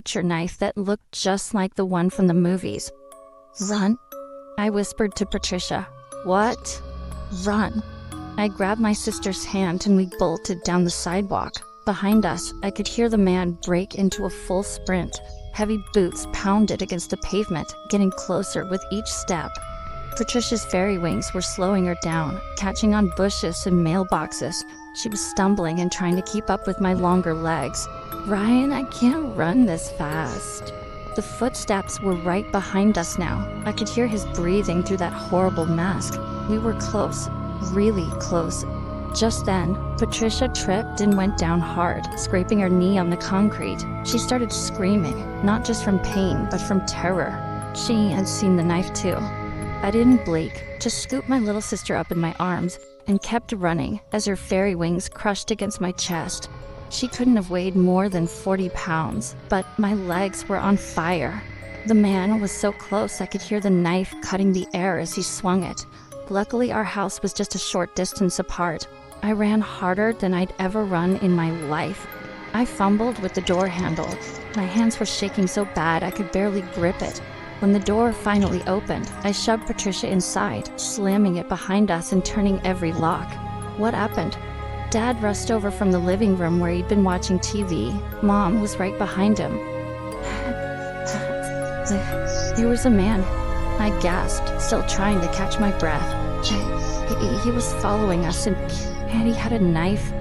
butcher knife that looked just like the one from the movies. "Run," I whispered to Patricia. "What?" "Run." I grabbed my sister's hand and we bolted down the sidewalk. Behind us, I could hear the man break into a full sprint. Heavy boots pounded against the pavement, getting closer with each step. Patricia's fairy wings were slowing her down, catching on bushes and mailboxes. She was stumbling and trying to keep up with my longer legs. "Ryan, I can't run this fast." The footsteps were right behind us now. I could hear his breathing through that horrible mask. We were close, really close. Just then, Patricia tripped and went down hard, scraping her knee on the concrete. She started screaming, not just from pain, but from terror. She had seen the knife too. I didn't blink, just scooped my little sister up in my arms and kept running as her fairy wings crushed against my chest. She couldn't have weighed more than 40 pounds, but my legs were on fire. The man was so close I could hear the knife cutting the air as he swung it. Luckily, our house was just a short distance apart. I ran harder than I'd ever run in my life. I fumbled with the door handle. My hands were shaking so bad I could barely grip it. When the door finally opened, I shoved Patricia inside, slamming it behind us and turning every lock. What happened? Dad rushed over from the living room where he'd been watching TV. Mom was right behind him. There was a man. I gasped, still trying to catch my breath. He was following us and he had a knife.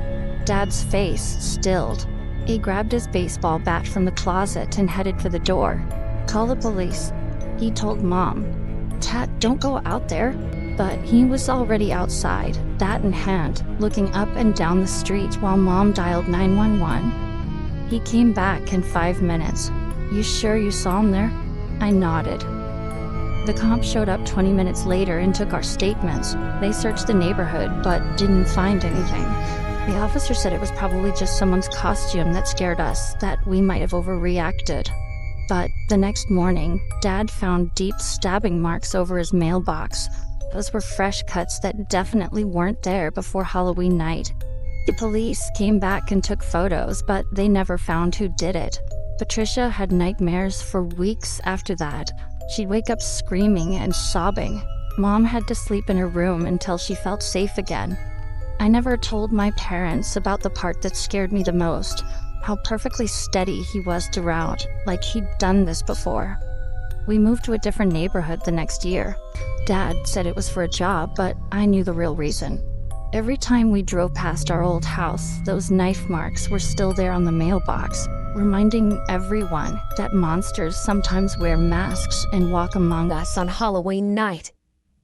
Dad's face stilled. He grabbed his baseball bat from the closet and headed for the door. "Call the police," he told Mom. "Tat, don't go out there." But he was already outside, bat in hand, looking up and down the street while Mom dialed 911. He came back in 5 minutes. "You sure you saw him there?" I nodded. The cops showed up 20 minutes later and took our statements. They searched the neighborhood, but didn't find anything. The officer said it was probably just someone's costume that scared us, that we might have overreacted. But the next morning, Dad found deep stabbing marks over his mailbox. Those were fresh cuts that definitely weren't there before Halloween night. The police came back and took photos, but they never found who did it. Patricia had nightmares for weeks after that. She'd wake up screaming and sobbing. Mom had to sleep in her room until she felt safe again. I never told my parents about the part that scared me the most, how perfectly steady he was throughout, like he'd done this before. We moved to a different neighborhood the next year. Dad said it was for a job, but I knew the real reason. Every time we drove past our old house, those knife marks were still there on the mailbox, reminding everyone that monsters sometimes wear masks and walk among us on Halloween night.